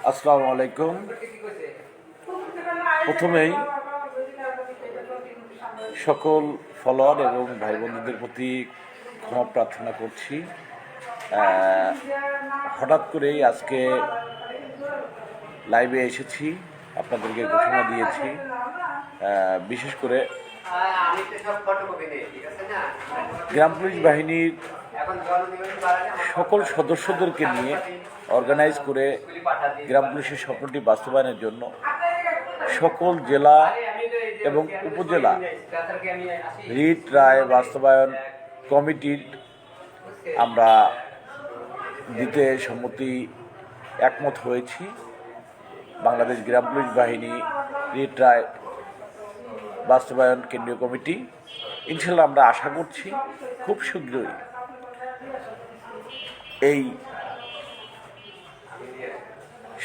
আসসালামু আলাইকুম। প্রথমেই সকল ফলোয়ার এবং ভাই বোনদের প্রতি ক্ষমা প্রার্থনা করছি। হঠাৎ করেই আজকে লাইভে এসেছি, আপনাদেরকে ঘোষণা দিয়েছি। বিশেষ করে গ্রাম পুলিশ বাহিনীর সকল সদস্যদেরকে নিয়ে অর্গানাইজ করে গ্রাম পুলিশের স্বপ্নটি বাস্তবায়নের জন্য সকল জেলা এবং উপজেলা রিট রায় বাস্তবায়ন কমিটির আমরা দিতে সম্মতি একমত হয়েছি। বাংলাদেশ গ্রাম পুলিশ বাহিনী রিট রায় বাস্তবায়ন কেন্দ্রীয় কমিটি, ইনশাল্লাহ আমরা আশা করছি খুব শীঘ্রই এই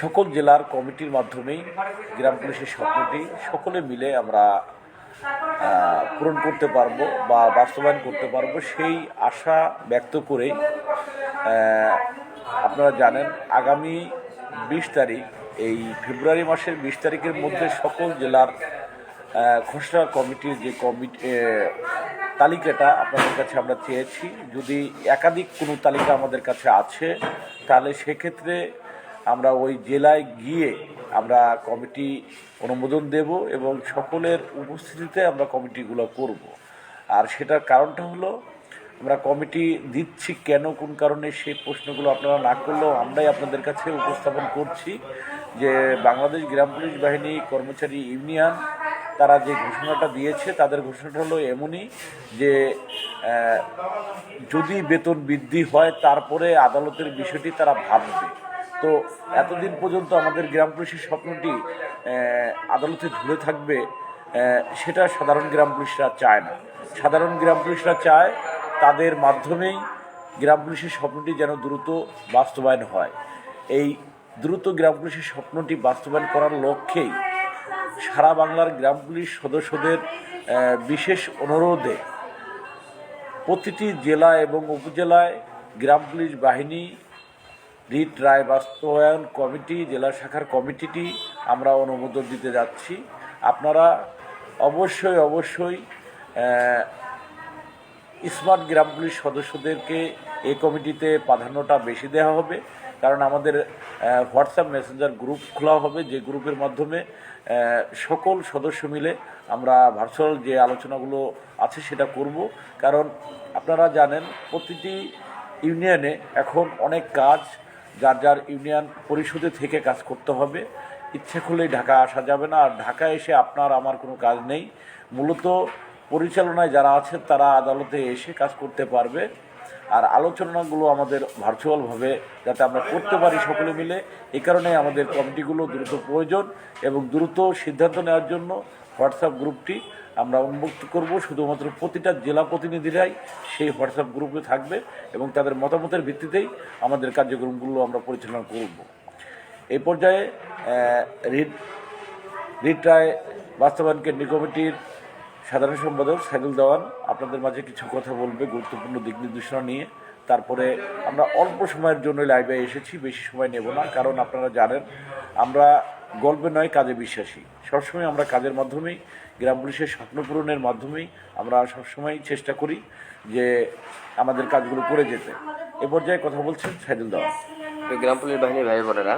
সকল জেলার কমিটির মাধ্যমেই গ্রাম পুলিশের স্বপ্নটি সকলে মিলে আমরা পূরণ করতে পারবো বা বাস্তবায়ন করতে পারবো, সেই আশা ব্যক্ত করেই আপনারা জানেন আগামী 20 তারিখ, এই ফেব্রুয়ারি মাসের 20 তারিখের মধ্যে সকল জেলার খসড়া কমিটির যে তালিকাটা আপনাদের কাছে আমরা চেয়েছি। যদি একাধিক কোনো তালিকা আমাদের কাছে আছে তাহলে সেক্ষেত্রে আমরা ওই জেলায় গিয়ে আমরা কমিটি অনুমোদন দেব এবং সকলের উপস্থিতিতে আমরা কমিটিগুলো করব। আর সেটার কারণটা হলো, আমরা কমিটি দিচ্ছি কেন, কোন কারণে, সেই প্রশ্নগুলো আপনারা না করলেও আমরাই আপনাদের কাছে উপস্থাপন করছি যে বাংলাদেশ গ্রাম পুলিশ বাহিনী কর্মচারী ইউনিয়ন তারা যে ঘোষণাটা দিয়েছে, তাদের ঘোষণাটা হলো এমনই যে যদি বেতন বৃদ্ধি হয় তারপরে আদালতের বিষয়টি তারা ভাববে। তো এতদিন পর্যন্ত আমাদের গ্রাম পুলিশের স্বপ্নটি আদালতে ঝুলে থাকবে, সেটা সাধারণ গ্রাম পুলিশরা চায় না। সাধারণ গ্রাম পুলিশরা চায় তাদের মাধ্যমেই গ্রাম পুলিশের স্বপ্নটি যেন দ্রুত বাস্তবায়ন হয়। এই দ্রুত গ্রাম পুলিশের স্বপ্নটি বাস্তবায়ন করার লক্ষ্যেই সারা বাংলার গ্রাম পুলিশ সদস্যদের বিশেষ অনুরোধে প্রতিটি জেলা এবং উপজেলায় গ্রাম পুলিশ বাহিনী রিট রায় বাস্তবায়ন কমিটি, জেলা শাখার কমিটিটি আমরা অনুমোদন দিতে যাচ্ছি। আপনারা অবশ্যই স্মার্ট গ্রাম পুলিশ সদস্যদেরকে এই কমিটিতে প্রাধান্যটা বেশি দেওয়া হবে, কারণ আমাদের হোয়াটসঅ্যাপ মেসেঞ্জার গ্রুপ খোলা হবে, যে গ্রুপের মাধ্যমে সকল সদস্য মিলে আমরা ভার্চুয়াল যে আলোচনাগুলো আছে সেটা করব। কারণ আপনারা জানেন প্রতিটি ইউনিয়নে এখন অনেক কাজ, যার যার ইউনিয়ন পরিষদে থেকে কাজ করতে হবে। ইচ্ছে করলেই ঢাকা আসা যাবে না, আর ঢাকায় এসে আপনার আমার কোনো কাজ নেই। মূলত পরিচালনায় যারা আছে তারা আদালতে এসে কাজ করতে পারবে। আর আলোচনাগুলো আমাদের ভার্চুয়ালভাবে যাতে আমরা করতে পারি সকলে মিলে, এই কারণে আমাদের কমিটিগুলো দ্রুত প্রয়োজন এবং দ্রুত সিদ্ধান্ত নেওয়ার জন্য হোয়াটসঅ্যাপ গ্রুপটি আমরা উন্মুক্ত করব। শুধুমাত্র প্রতিটা জেলা প্রতিনিধিরাই সেই হোয়াটসঅ্যাপ গ্রুপে থাকবে এবং তাদের মতামতের ভিত্তিতেই আমাদের কার্যক্রমগুলো আমরা পরিচালনা করব। এই পর্যায়ে রিট রায় বাস্তবায়ন কেন্দ্রীয় কমিটির সাধারণ সম্পাদক সাইদুল দেওয়ান আপনাদের মাঝে কিছু কথা বলবে গুরুত্বপূর্ণ দিক নির্দেশনা নিয়ে। তারপরে আমরা অল্প সময়ের জন্য লাইভে এসেছি, বেশি সময় নেব না, কারণ আপনারা জানেন আমরা গল্পে নয় কাজে বিশ্বাসী। সবসময় আমরা কাজের মাধ্যমেই, গ্রাম পুলিশের স্বপ্ন পূরণের মাধ্যমেই আমরা সবসময় চেষ্টা করি যে আমাদের কাজগুলো করে যেতে। এ পর্যায়ে কথা বলছেন সাইদুল দেওয়ান। গ্রাম পুলিশ বাহিনী ভাই বোনেরা,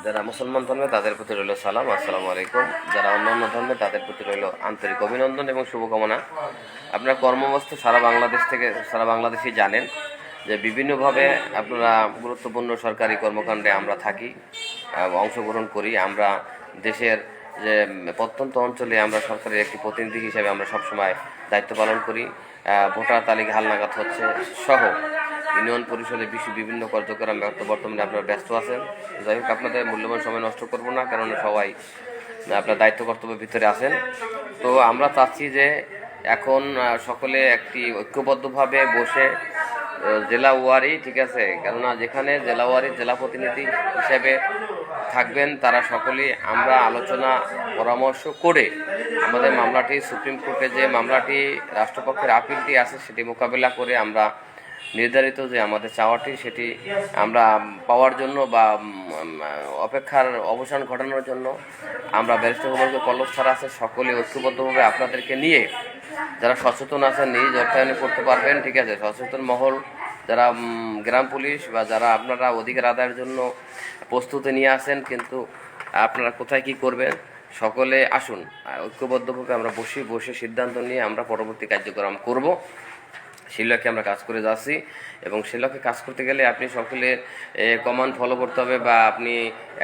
যারা মুসলমান ধর্মে তাদের প্রতি রইল সালাম, আসসালামু আলাইকুম। যারা অন্যান্য ধর্মে তাদের প্রতি রইল আন্তরিক অভিনন্দন এবং শুভকামনা। আপনারা কর্মব্যস্ত সারা বাংলাদেশই জানেন যে বিভিন্নভাবে আপনারা গুরুত্বপূর্ণ সরকারি কর্মকাণ্ডে আমরা থাকি, অংশগ্রহণ করি। আমরা দেশের যে প্রত্যন্ত অঞ্চলে আমরা সরকারের একটি প্রতিনিধি হিসেবে আমরা সবসময় দায়িত্ব পালন করি। ভোটার তালিকা হালনাগাদ হচ্ছে সহ ইউনিয়ন পরিষদে বিভিন্ন কার্যক্রম বর্তমানে আপনারা ব্যস্ত আছেন। যাই হোক, আপনাদের মূল্যবান সময় নষ্ট করব না, কারণ সবাই আপনার দায়িত্ব কর্তব্যের ভিতরে আছেন। তো আমরা চাচ্ছি যে এখন সকলে একটি ঐক্যবদ্ধভাবে বসে জেলা ওয়ারি, ঠিক আছে, কেননা যেখানে জেলা ওয়ারি জেলা প্রতিনিধি হিসেবে থাকবেন তারা সকলেই আমরা আলোচনা পরামর্শ করে আমাদের মামলাটি সুপ্রিম কোর্টে যে মামলাটি রাষ্ট্রপক্ষের আপিলটি আছে সেটি মোকাবেলা করে আমরা নির্ধারিত যে আমাদের চাওয়াটি সেটি আমরা পাওয়ার জন্য বা অপেক্ষার অবসান ঘটানোর জন্য আমরা ব্যারিস্টার মোবারক পল্লব স্যার আছে সকলে ঐক্যবদ্ধভাবে আপনাদেরকে নিয়ে যারা সচেতন আছেন নিজ অর্থায়নে করতে পারবেন, ঠিক আছে, সচেতন মহল যারা গ্রাম পুলিশ বা যারা আপনারা অধিকার আদায়ের জন্য প্রস্তুতি নিয়ে আসেন, কিন্তু আপনারা কোথায় কি করবেন সকলে আসুন ঐক্যবদ্ধভাবে আমরা বসে সিদ্ধান্ত নিয়ে আমরা পরবর্তী কার্যক্রম করব। সেই লক্ষ্যে আমরা কাজ করে যাচ্ছি এবং সেই লক্ষ্যে কাজ করতে গেলে আপনি সকলে কমান্ড ফলো করতে হবে বা আপনি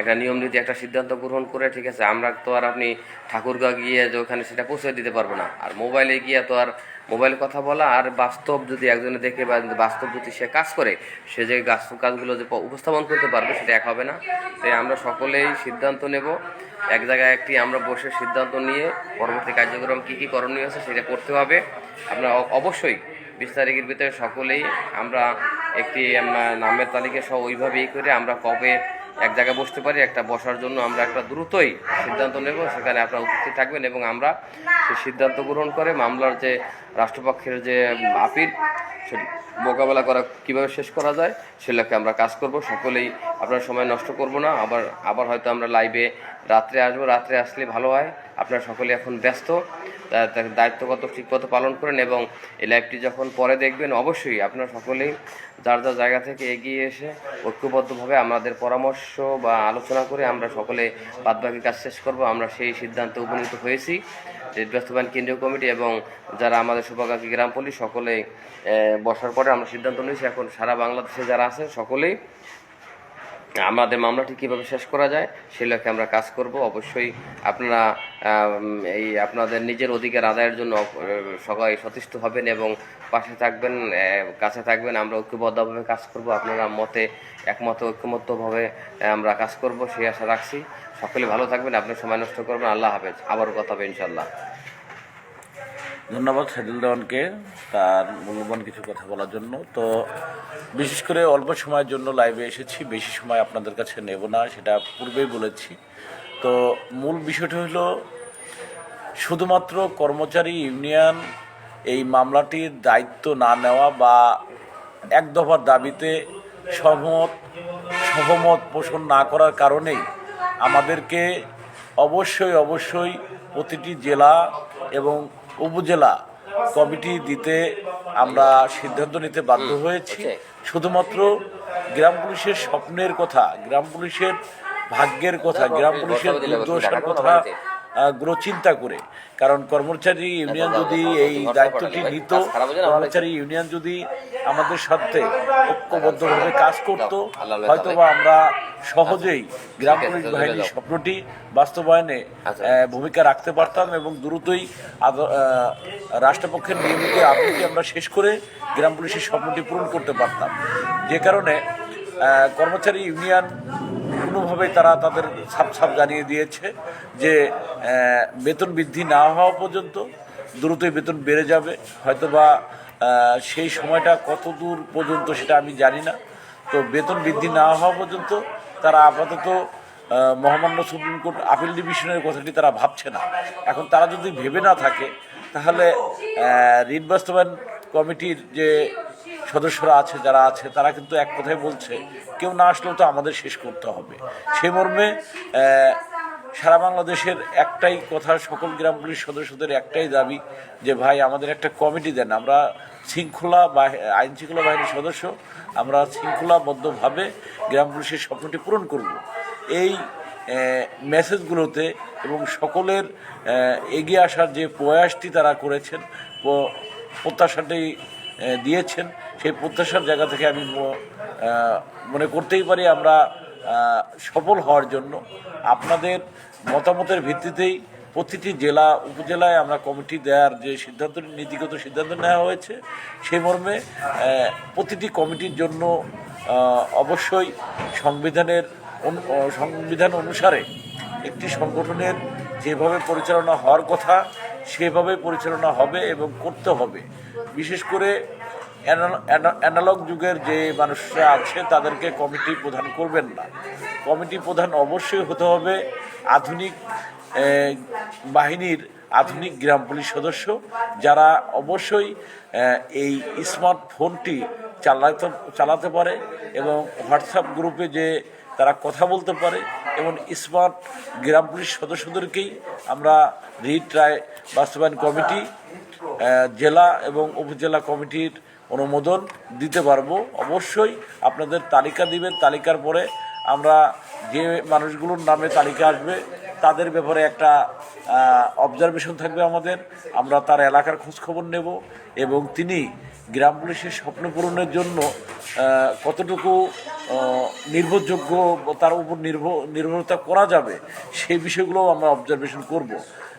একটা নিয়ম নীতি একটা সিদ্ধান্ত গ্রহণ করে, ঠিক আছে, আমরা তো আর আপনি ঠাকুরগাঁ গিয়ে যে ওখানে সেটা পৌঁছে দিতে পারবো না, আর মোবাইলে গিয়ে তো আর মোবাইলে কথা বলা আর বাস্তব যদি একজনে দেখে বা বাস্তব যদি সে কাজ করে সে যে কাজগুলো যে উপস্থাপন করতে পারবে সেটা এক হবে না। তাই আমরা সকলেই সিদ্ধান্ত নেব, এক জায়গায় একটি আমরা বসে সিদ্ধান্ত নিয়ে পরবর্তী কার্যক্রম কী কী করণীয় আছে সেটা করতে হবে। আমরা অবশ্যই 20 তারিখের ভিতরে সকলেই আমরা একটি নামের তালিকা সহ ওইভাবেই করে আমরা কবে এক জায়গায় বসতে পারি, একটা বসার জন্য আমরা একটা দ্রুতই সিদ্ধান্ত নেব, সেখানে আপনারা উপস্থিত থাকবেন এবং আমরা সেই সিদ্ধান্ত গ্রহণ করে মামলার যে রাষ্ট্রপক্ষের যে আপিল সেটি মোকাবেলা করা কীভাবে শেষ করা যায় সে লক্ষ্যে আমরা কাজ করব। সকলেই আপনার সময় নষ্ট করব না, আবার হয়তো আমরা লাইভে রাত্রে আসবো, রাত্রে আসলে ভালো হয়। আপনারা সকলে এখন ব্যস্ত, তার দায়িত্বগত ঠিকমতো পালন করেন এবং এই লাইভটি যখন পরে দেখবেন অবশ্যই আপনারা সকলেই যার যার জায়গা থেকে এগিয়ে এসে ঐক্যবদ্ধভাবে আমাদের পরামর্শ বা আলোচনা করে আমরা সকলে বাদবাকি কাজ শেষ করব। আমরা সেই সিদ্ধান্তে উপনীত হয়েছি রেড বাস্তবায়ন কেন্দ্রীয় কমিটি এবং যারা আমাদের শুভাকাঙ্ক্ষী গ্রাম পুলিশ সকলেই বসার পরে আমরা সিদ্ধান্ত নিয়েছি এখন সারা বাংলাদেশে যারা আছে সকলেই আমাদের মামলাটি কীভাবে শেষ করা যায় সেই লক্ষ্যে আমরা কাজ করব। অবশ্যই আপনারা এই আপনাদের নিজের অধিকার আদায়ের জন্য সবাই সচেষ্ট হবেন এবং পাশে থাকবেন, কাছে থাকবেন। আমরা ঐক্যবদ্ধভাবে কাজ করব, আপনারা একমত ঐক্যমত্যভাবে আমরা কাজ করব সেই আশা রাখছি। সকলে ভালো থাকবেন, আপনি সময় নষ্ট করবেন। আল্লাহ হাফেজ, আবারও কথা হবে ইনশাল্লাহ। ধন্যবাদ সাইদুল দেওয়ানকে তার মূল্যবান কিছু কথা বলার জন্য। তো বিশেষ করে অল্প সময়ের জন্য লাইভে এসেছি, বেশি সময় আপনাদের কাছে নেব না, সেটা পূর্বেই বলেছি। তো মূল বিষয়টা হলো শুধুমাত্র কর্মচারী ইউনিয়ন এই মামলাটির দায়িত্ব না নেওয়া বা এক দফার দাবিতে সহমত পোষণ না করার কারণেই আমাদেরকে অবশ্যই প্রতিটি জেলা এবং উপজেলা কমিটি দিতে আমরা সিদ্ধান্ত নিতে বাধ্য হয়েছি। শুধুমাত্র গ্রাম পুলিশের স্বপ্নের কথা, গ্রাম পুলিশের ভাগ্যের কথা, গ্রাম পুলিশের দুর্দশার কথা গুলো চিন্তা করে। কারণ কর্মচারী ইউনিয়ন যদি এই দায়িত্বটি নিত, কর্মচারী ইউনিয়ন যদি আমাদের সাথে ঐক্যবদ্ধভাবে কাজ করত, হয়তোবা আমরা সহজেই গ্রাম পুলিশ বাহিনীর স্বপ্নটি বাস্তবায়নে ভূমিকা রাখতে পারতাম এবং দ্রুতই রাষ্ট্রপক্ষের নিয়মিত আপিলটি আমরা শেষ করে গ্রাম পুলিশের স্বপ্নটি পূরণ করতে পারতাম। যে কারণে কর্মচারী ইউনিয়ন কোনোভাবেই তারা তাদের ছাপ জানিয়ে দিয়েছে যে বেতন বৃদ্ধি না হওয়া পর্যন্ত দ্রুতই বেতন বেড়ে যাবে। হয়তোবা সেই সময়টা কত দূর পর্যন্ত সেটা আমি জানি না। তো বেতন বৃদ্ধি না হওয়া পর্যন্ত তারা আপাতত মহামান্য সুপ্রিম কোর্ট আপিল ডিভিশনের কথাটি তারা ভাবছে না। এখন তারা যদি ভেবে না থাকে তাহলে রিট বাস্তবায়ন কমিটির যে সদস্যরা আছে, যারা আছে, তারা কিন্তু এক কথাই বলছে কেউ না আসলেও তো আমাদের শেষ করতে হবে। সেই মর্মে সারা বাংলাদেশের একটাই কথা, সকল গ্রাম পুলিশ সদস্যদের একটাই দাবি যে ভাই আমাদের একটা কমিটি দেন। আমরা আইন শৃঙ্খলা বাহিনীর সদস্য, আমরা শৃঙ্খলাবদ্ধভাবে গ্রাম পুলিশের স্বপ্নটি পূরণ করব। এই মেসেজগুলোতে এবং সকলের এগিয়ে আসার যে প্রয়াসটি তারা করেছেন, প্রত্যাশাটি দিয়েছেন, সেই প্রত্যাশার জায়গা থেকে আমি মনে করতেই পারি আমরা সফল হওয়ার জন্য আপনাদের মতামতের ভিত্তিতেই প্রতিটি জেলা উপজেলায় আমরা কমিটি দেওয়ার যে নীতিগত সিদ্ধান্ত নেওয়া হয়েছে, সেই মর্মে প্রতিটি কমিটির জন্য অবশ্যই সংবিধান অনুসারে একটি সংগঠনের যেভাবে পরিচালনা হওয়ার কথা সেভাবে পরিচালনা হবে এবং করতে হবে। বিশেষ করে অ্যানালগ যুগের যে মানুষরা আছে তাদেরকে কমিটি প্রধান করবেন না। কমিটি প্রধান অবশ্যই হতে হবে আধুনিক বাহিনীর আধুনিক গ্রাম পুলিশ সদস্য, যারা অবশ্যই এই স্মার্টফোনটি চালাতে পারে এবং হোয়াটসঅ্যাপ গ্রুপে যে তারা কথা বলতে পারে এবং স্মার্ট গ্রাম পুলিশ সদস্যদেরকেই আমরা রিট রায় বাস্তবায়ন কমিটি জেলা এবং উপজেলা কমিটির অনুমোদন দিতে পারবো। অবশ্যই আপনাদের তালিকা দিবেন, তালিকার পরে আমরা যে মানুষগুলোর নামে তালিকা আসবে তাদের ব্যাপারে একটা অবজারভেশন থাকবে আমাদের, আমরা তার এলাকার খোঁজখবর নেব এবং তিনি গ্রাম পুলিশের স্বপ্ন পূরণের জন্য কতটুকু নির্ভরযোগ্য, তার উপর নির্ভরতা করা যাবে সেই বিষয়গুলোও আমরা অবজারভেশন করব।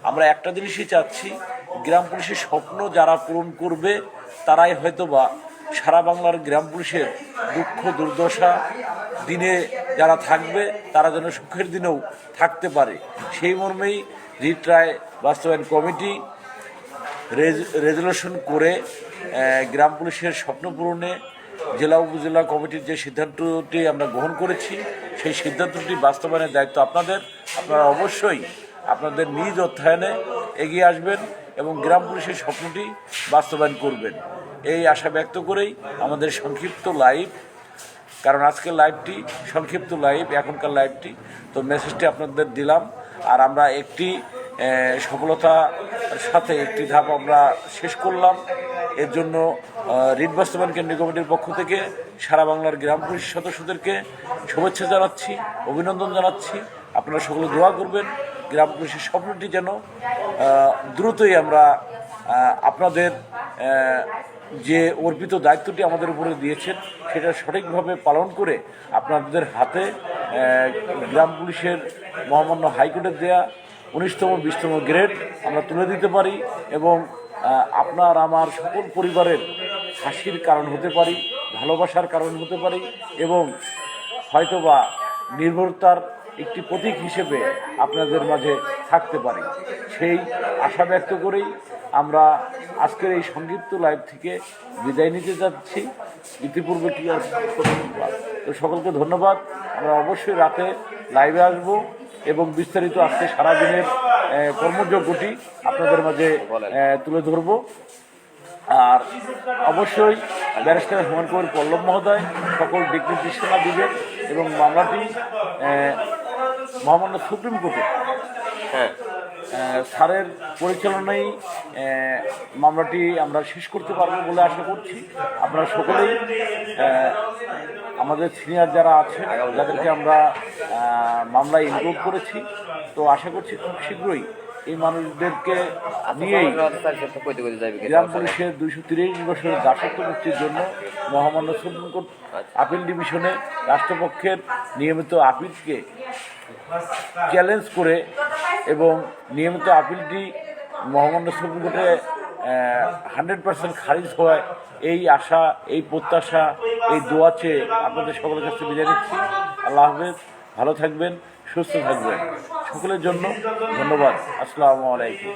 আমরা একটা জিনিসই চাচ্ছি, গ্রাম পুলিশের স্বপ্ন যারা পূরণ করবে তারাই হয়তোবা সারা বাংলার গ্রাম পুলিশের দুঃখ দুর্দশা দিনে যারা থাকবে তারা যেন সুখের দিনেও থাকতে পারে, সেই মর্মেই রিট রায় বাস্তবায়ন কমিটি রেজুলেশন করে গ্রাম পুলিশের স্বপ্ন পূরণে জেলা উপজেলা কমিটির যে সিদ্ধান্তটি আমরা গ্রহণ করেছি সেই সিদ্ধান্তটি বাস্তবায়নের দায়িত্ব আপনাদের। আপনারা অবশ্যই আপনাদের নিজ অর্থায়নে এগিয়ে আসবেন এবং গ্রাম পুলিশের স্বপ্নটি বাস্তবায়ন করবেন, এই আশা ব্যক্ত করেই আমাদের সংক্ষিপ্ত লাইভ, কারণ আজকের লাইভটি সংক্ষিপ্ত লাইভ, এখনকার লাইভটি তো মেসেজটি আপনাদের দিলাম। আর আমরা একটি সফলতার সাথে একটি ধাপ আমরা শেষ করলাম। এর জন্য রিট বাস্তবায়ন কেন্দ্রীয় কমিটির পক্ষ থেকে সারা বাংলার গ্রাম পুলিশ সদস্যদেরকে শুভেচ্ছা জানাচ্ছি, অভিনন্দন জানাচ্ছি। আপনারা সকলে দোয়া করবেন গ্রাম পুলিশের স্বপ্নটি যেন দ্রুতই আমরা আপনাদের যে অর্পিত দায়িত্বটি আমাদের উপরে দিয়েছেন সেটা সঠিকভাবে পালন করে আপনাদের হাতে গ্রাম পুলিশের মহামান্য হাইকোর্টের দেয়া 19তম 20তম গ্রেড আমরা তুলে দিতে পারি এবং আপনার আমার সকল পরিবারের হাসির কারণ হতে পারি, ভালোবাসার কারণ হতে পারি এবং হয়তোবা নির্ভরতার একটি প্রতীক হিসেবে আপনাদের মাঝে থাকতে পারি, সেই আশা ব্যক্ত করেই আমরা আজকের এই সংক্ষিপ্ত লাইভ থেকে বিদায় নিতে যাচ্ছি। ইতিপূর্বে কি আর তো সকলকে ধন্যবাদ। আমরা অবশ্যই রাতে লাইভে আসব এবং বিস্তারিত আজকে সারাদিনের কর্মযজ্ঞটি আপনাদের মাঝে তুলে ধরব। আর অবশ্যই ব্যারিস্টার হুমায়ুন কবির পল্লব মহোদয় সকল দিক নির্দেশনা দিবেন এবং মামলাটি মহামান্য সুপ্রিম কোর্টে স্যারের পরিচালনায় মামলাটি আমরা শেষ করতে পারবো বলে আশা করছি। আপনারা সকলেই আমাদের সিনিয়র যারা আছেন যাদেরকে আমরা মামলায় ইনভলভ করেছি, তো আশা করছি খুব শীঘ্রই এই মানুষদেরকে নিয়েই গ্রাম পুলিশের 230 বছরের দাসত্ব মুক্তির জন্য মহামান্য সুপ্রিম কোর্ট আপিল ডিভিশনে রাষ্ট্রপক্ষের নিয়মিত আপিলকে চ্যালেঞ্জ করে এবং নিয়মিত আপিলটি মহামান্য সুপ্রিম কোর্টে 100% খারিজ হওয়ায় এই আশা, এই প্রত্যাশা, এই দোয়া চেয়ে আপনাদের সকলের কাছে বিদায় নিচ্ছি। আল্লাহ হাফেজ, ভালো থাকবেন, সুস্থ থাকবেন, সকলের জন্য ধন্যবাদ। আসসালামু আলাইকুম।